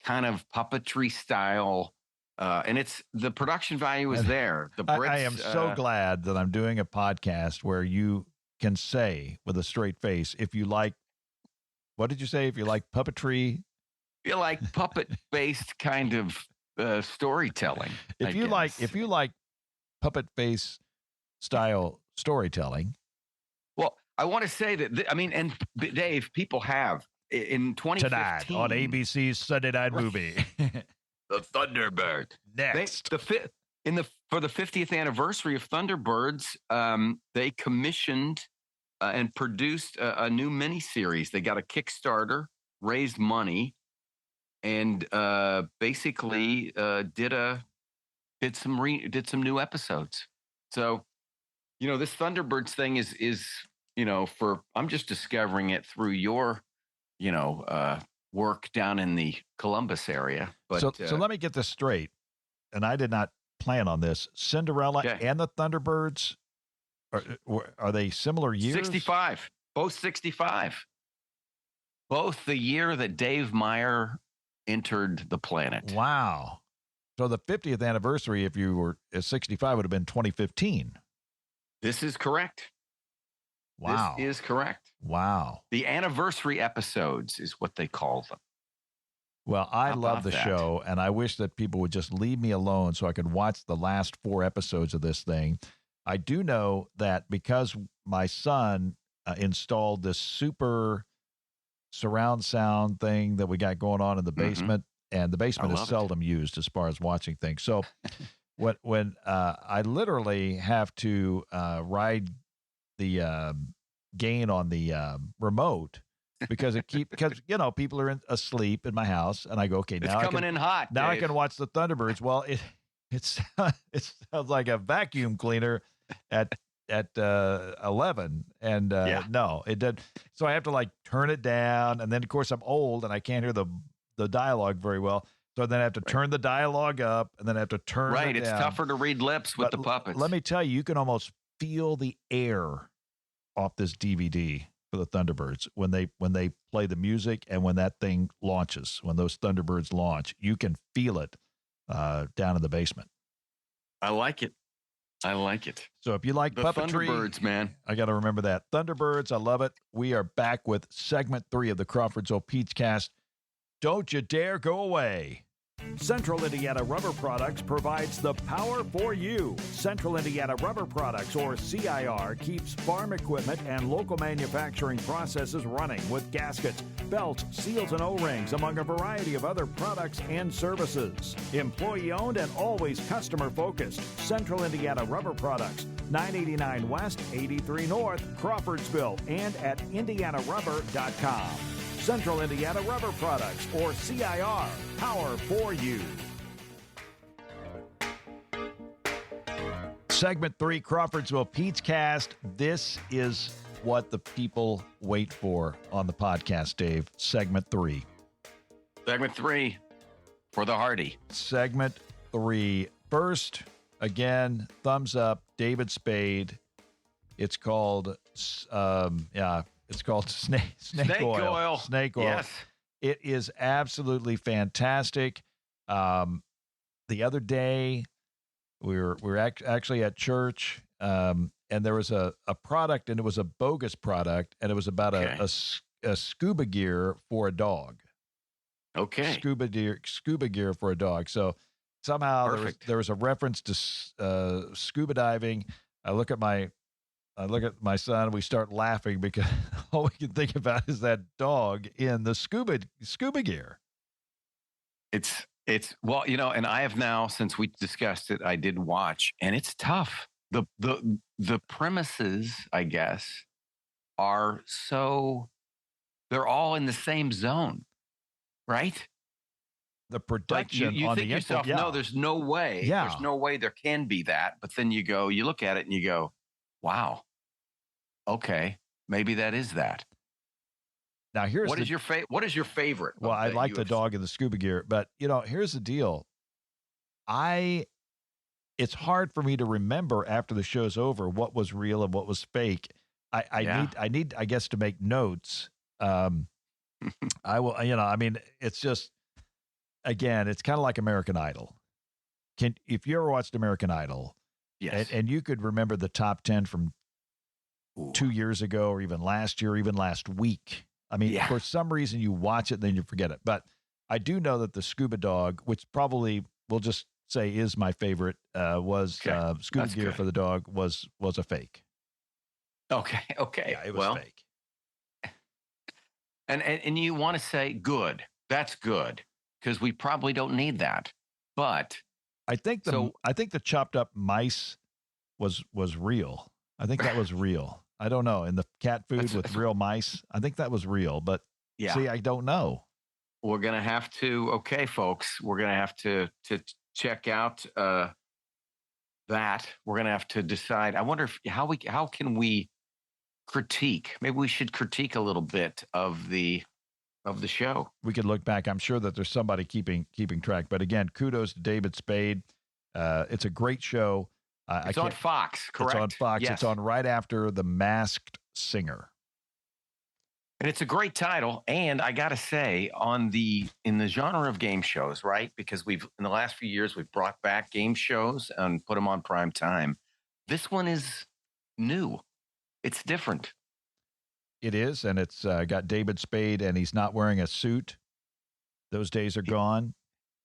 kind of puppetry style, and it's the production value is there. The Brits, I am so glad that I'm doing a podcast where you can say with a straight face if you like, what did you say? If you like puppetry? You like puppet-based kind of storytelling. If you like puppet face style storytelling. Well, I want to say that, and Dave, people have in 2015. Tonight on ABC's Sunday Night Movie. The Thunderbird. Next. For the 50th anniversary of Thunderbirds, they commissioned and produced a new miniseries. They got a Kickstarter, raised money, and basically did some new episodes. So, this Thunderbirds thing is I'm just discovering it through your, work down in the Columbus area. But so let me get this straight, and I did not plan on this. Cinderella and the Thunderbirds, are they similar years? 65, both 65. Both the year that Dave Meyer entered the planet. Wow. So the 50th anniversary, if you were 65, would have been 2015. This is correct. Wow. This is correct. Wow. The anniversary episodes is what they call them. Well, I love the show, and I wish that people would just leave me alone so I could watch the last 4 episodes of this thing. I do know that because my son installed this super surround sound thing that we got going on in the basement, and the basement is seldom used as far as watching things. So when I literally have to ride the gain on the remote because people are asleep in my house, and I go, okay, now it's coming in hot. Now Dave. I can watch the Thunderbirds. Well, it sounds like a vacuum cleaner at 11, and no, it did. So I have to turn it down, and then of course I'm old and I can't hear the dialogue very well. So then I have to turn the dialogue up, and then I have to turn it down. It's tougher to read lips with the puppets. Let me tell you, you can almost feel the air off this DVD for the Thunderbirds when they play the music, and when that thing launches, when those Thunderbirds launch, you can feel it down in the basement. I like it. So if you like the puppetry, Thunderbirds, man, I got to remember that. Thunderbirds, I love it. We are back with segment 3 of the Crawfordsville Peachcast. Don't you dare go away. Central Indiana Rubber Products provides the power for you. Central Indiana Rubber Products, or CIR, keeps farm equipment and local manufacturing processes running with gaskets, belts, seals, and O-rings, among a variety of other products and services. Employee-owned and always customer-focused. Central Indiana Rubber Products, 989 West, 83 North, Crawfordsville, and at indianarubber.com. Central Indiana Rubber Products, or CIR, power for you. Segment 3, Crawfordsville Peachcast. This is what the people wait for on the podcast, Dave. Segment 3. Segment 3 for the Hardy. Segment 3. First, again, thumbs up, David Spade. It's called, it's called snake oil. Snake oil. Yes. It is absolutely fantastic. The other day, we were actually at church, and there was a product, and it was a bogus product, and it was about a scuba gear for a dog. Okay. Scuba gear for a dog. So somehow there was a reference to scuba diving. I look at my son. We start laughing because all we can think about is that dog in the scuba gear. It's well, and I have now, since we discussed it, I did watch, and it's tough. The premises, I guess, are they're all in the same zone, right? The production you on think the yourself, no, there's no way. Yeah. There's no way there can be that. But then you look at it and you go, wow. Okay, maybe that is that. Now what is your favorite? Well, I like the dog in the scuba gear, but here's the deal. It's hard for me to remember after the show's over what was real and what was fake. I need I guess to make notes. I will, it's just, again, it's kind of like American Idol. If you ever watched American Idol, yes, and you could remember the top 10 from Ooh. 2 years ago, or even last year, or even last week. I mean, Yeah. for some reason you watch it, then you forget it. But I do know that the scuba dog, which probably we'll just say is my favorite, was Okay. scuba That's gear good. for the dog was a fake. Okay. Yeah, it was fake. And you want to say good. That's good because we probably don't need that. But I think the chopped up mice was real. I think that was real. I don't know. And the cat food with real mice, I think that was real. But yeah, see, I don't know. we're gonna have to. Okay, folks, we're gonna have to check out that. We're gonna have to decide. I wonder how can we critique? Maybe we should critique a little bit of the show. We could look back. I'm sure that there's somebody keeping track. But again, kudos to David Spade. It's a great show. It's on Fox, correct? It's on Fox. Yes. It's on right after The Masked Singer. And it's a great title. And I got to say, in the genre of game shows, right? Because in the last few years, we've brought back game shows and put them on prime time. This one is new. It's different. It is. And it's got David Spade, and he's not wearing a suit. Those days are gone.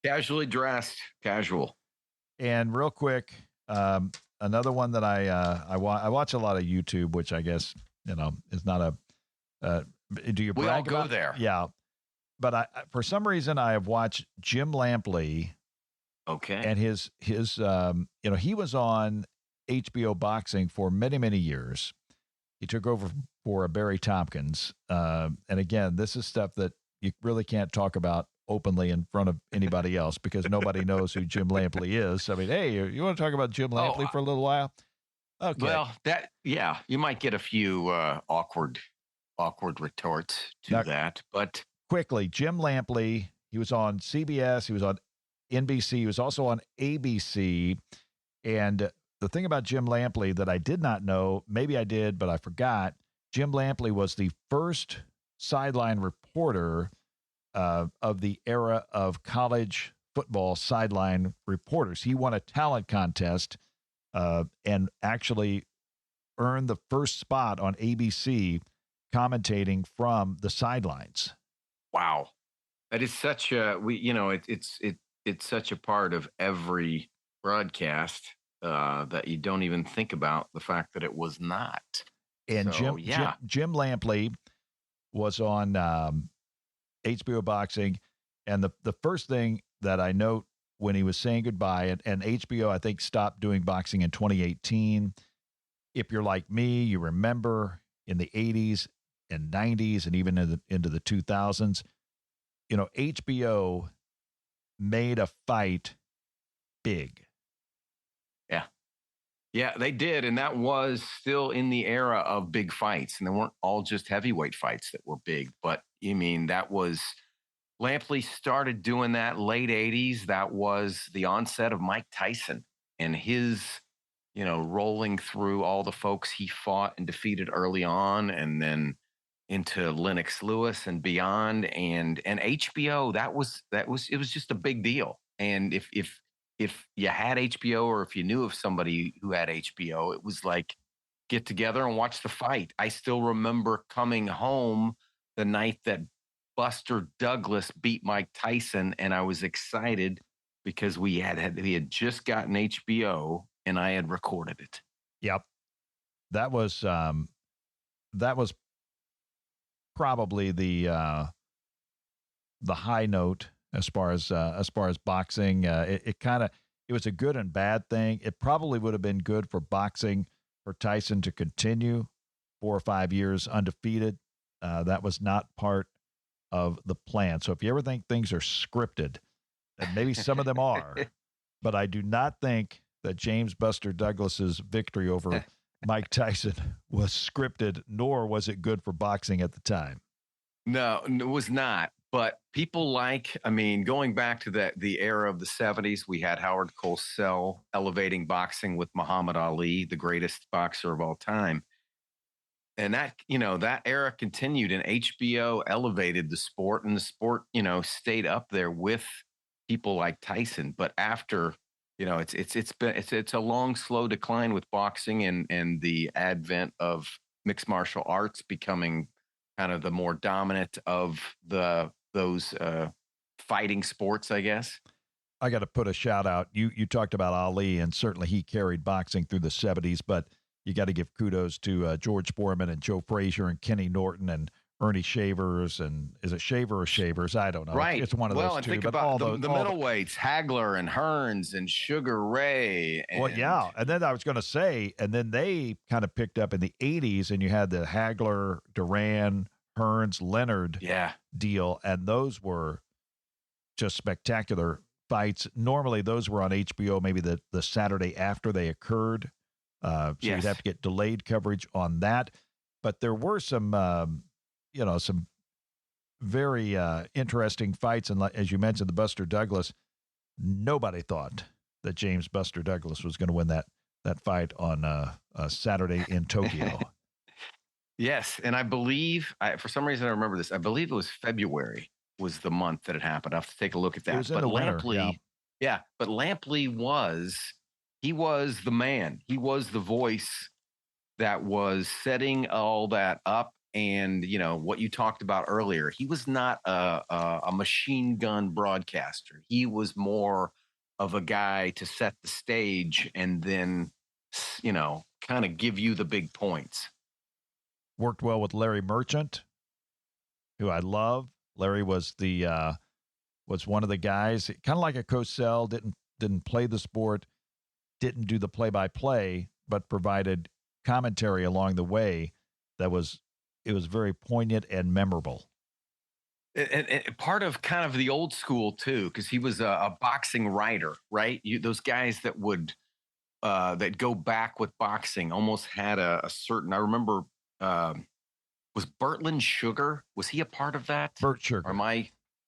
Casually dressed, casual. And real quick, another one that I watch a lot of YouTube, which I guess, is not a, do you brag we all go about? there. Yeah. But I for some reason, I have watched Jim Lampley. Okay. And his he was on HBO Boxing for many, many years. He took over for Barry Tompkins. And again, this is stuff that you really can't talk about openly in front of anybody else because nobody knows who Jim Lampley is. I mean, hey, you want to talk about Jim Lampley for a little while? Okay. Well, you might get a few awkward retorts to that, but quickly, Jim Lampley, he was on CBS, he was on NBC, he was also on ABC. And the thing about Jim Lampley that I did not know, maybe I did, but I forgot, Jim Lampley was the first sideline reporter of the era of college football sideline reporters. He won a talent contest and actually earned the first spot on ABC commentating from the sidelines. Wow. That is such a it's such a part of every broadcast that you don't even think about the fact that it was not. And so, Jim Lampley was on HBO Boxing, and the first thing that I note when he was saying goodbye, and HBO I think stopped doing boxing in 2018. If you're like me, you remember in the 80s and 90s and even into the 2000s, HBO made a fight big. Yeah, they did. And that was still in the era of big fights. And they weren't all just heavyweight fights that were big. But that was Lampley started doing that late 80s. That was the onset of Mike Tyson and his, rolling through all the folks he fought and defeated early on, and then into Lennox Lewis and beyond. And HBO, it was just a big deal. And if you had HBO or if you knew of somebody who had HBO, it was like get together and watch the fight. I still remember coming home the night that Buster Douglas beat Mike Tyson, and I was excited because we had just gotten HBO and I had recorded it. Yep. That was probably the high note as far as boxing. It was a good and bad thing. It probably would have been good for boxing for Tyson to continue 4 or 5 years undefeated. That was not part of the plan. So if you ever think things are scripted, and maybe some of them are, but I do not think that James Buster Douglas's victory over Mike Tyson was scripted, nor was it good for boxing at the time. No, it was not. But people going back to the era of the 70s, we had Howard Cosell elevating boxing with Muhammad Ali, the greatest boxer of all time. And that era continued, and HBO elevated the sport, and the sport, stayed up there with people like Tyson. But after, it's a long, slow decline with boxing and the advent of mixed martial arts becoming kind of the more dominant of those fighting sports, I guess. I got to put a shout out. You talked about Ali, and certainly he carried boxing through the 70s, but you got to give kudos to George Foreman and Joe Frazier and Kenny Norton and Ernie Shavers, and is it Shaver or Shavers? I don't know. Right. It's one of those and two. Think but about all the those, middleweights, Hagler and Hearns and Sugar Ray. And, well, yeah. And then I was going to say, and then they kind of picked up in the 80s, and you had the Hagler, Duran, Hearns, Leonard deal, and those were just spectacular fights. Normally, those were on HBO maybe the Saturday after they occurred. So you'd have to get delayed coverage on that. But there were some some very interesting fights. And as you mentioned, the Buster Douglas, nobody thought that James Buster Douglas was going to win that fight on Saturday in Tokyo. Yes. And I believe, for some reason I remember this, I believe it was February was the month that it happened. I have to take a look at that. It was in the winter, but Lampley was the man. He was the voice that was setting all that up. And, what you talked about earlier, he was not a machine gun broadcaster. He was more of a guy to set the stage and then, kind of give you the big points. Worked well with Larry Merchant, who I love. Larry was was one of the guys, kind of like a Cosell, didn't play the sport, didn't do the play-by-play, but provided commentary along the way it was very poignant and memorable. And part of kind of the old school too, because he was a boxing writer, right? Those guys that would that go back with boxing almost had a certain. I remember, was Bertland Sugar? Was he a part of that? Bert Sugar. Or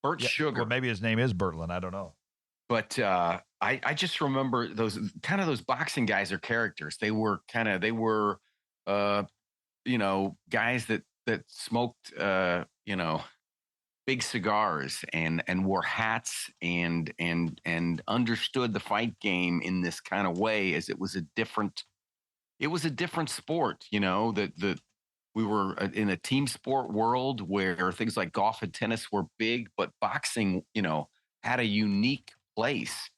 Bert Sugar? Well, maybe his name is Bertland. I don't know. But I just remember those boxing guys are characters. They were guys that smoked big cigars and wore hats and understood the fight game in this kind of way, as it was a different sport, that we were in a team sport world where things like golf and tennis were big, but boxing, had a unique place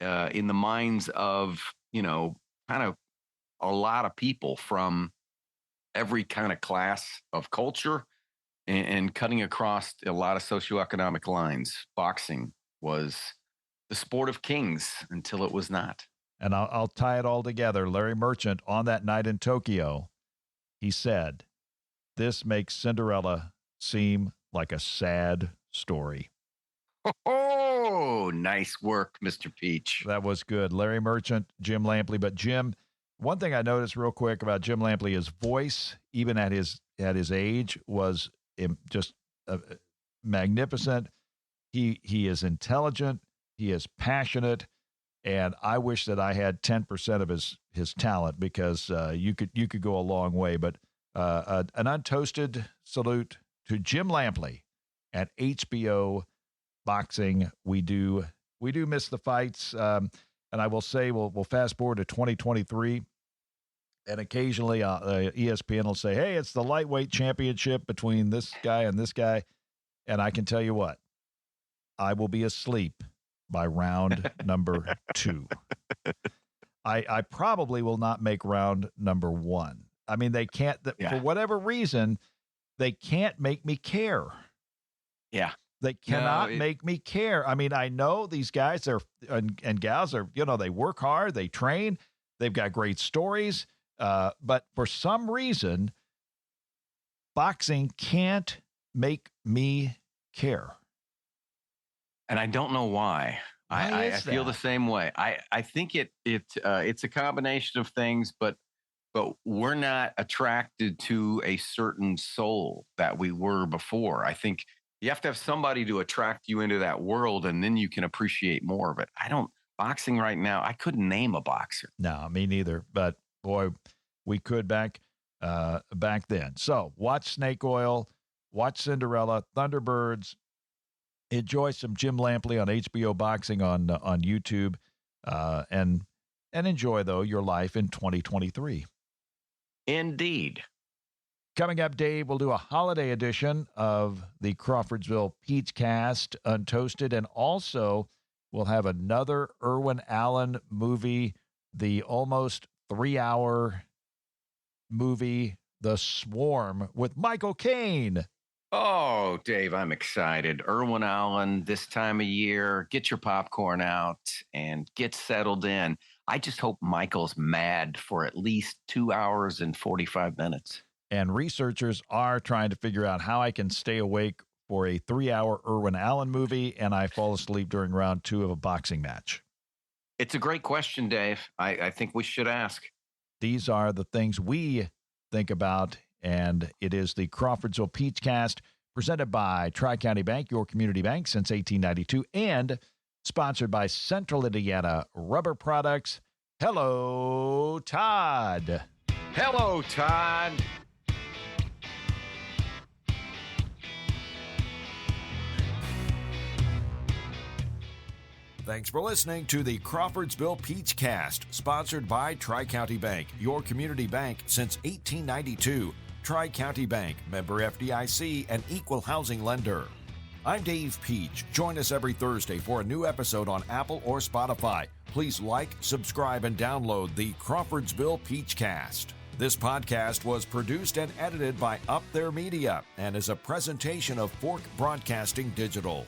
in the minds of, kind of a lot of people from every kind of class of culture and cutting across a lot of socioeconomic lines. Boxing was the sport of kings until it was not. And I'll tie it all together. Larry Merchant, on that night in Tokyo, he said, "This makes Cinderella seem like a sad story." Oh, nice work, Mr. Peach. That was good. Larry Merchant, Jim Lampley. But Jim, one thing I noticed real quick about Jim Lampley, his voice, even at his age, was just magnificent. He is intelligent. He is passionate. And I wish that I had 10% of his talent, because you could go a long way. But an untoasted salute to Jim Lampley at HBO Boxing. We do miss the fights, and I will say we'll fast forward to 2023, and occasionally ESPN will say, "Hey, it's the lightweight championship between this guy and this guy," and I can tell you what, I will be asleep by round number 2. I probably will not make round number 1. I mean, they can't, for whatever reason, they can't make me care. Yeah. They cannot make me care. I mean, I know these guys and gals are, they work hard, they train, they've got great stories. But for some reason, boxing can't make me care. And I don't know why. I feel the same way. I think it's a combination of things, but we're not attracted to a certain soul that we were before. I think you have to have somebody to attract you into that world, and then you can appreciate more of it. Boxing right now, I couldn't name a boxer. No, me neither. But boy, we could back then. So watch Snake Oil, watch Cinderella, Thunderbirds. Enjoy some Jim Lampley on HBO Boxing on YouTube, and enjoy, though, your life in 2023. Indeed. Coming up, Dave, we'll do a holiday edition of the Crawfordsville Peach Cast, Untoasted, and also we'll have another Irwin Allen movie, the almost 3-hour movie, The Swarm, with Michael Caine. Oh, Dave, I'm excited. Irwin Allen, this time of year, get your popcorn out and get settled in. I just hope Michael's mad for at least 2 hours and 45 minutes. And researchers are trying to figure out how I can stay awake for a 3-hour Irwin Allen movie and I fall asleep during round 2 of a boxing match. It's a great question, Dave. I think we should ask. These are the things we think about, and it is the Crawfordsville Peach Cast presented by Tri-County Bank, your community bank since 1892, and sponsored by Central Indiana Rubber Products. Hello, Todd. Hello, Todd. Thanks for listening to the Crawfordsville Peach Cast, sponsored by Tri-County Bank, your community bank since 1892. Tri-County Bank, member FDIC, and equal housing lender. I'm Dave Peach. Join us every Thursday for a new episode on Apple or Spotify. Please like, subscribe, and download the Crawfordsville Peach Cast. This podcast was produced and edited by Up There Media and is a presentation of Fork Broadcasting Digital.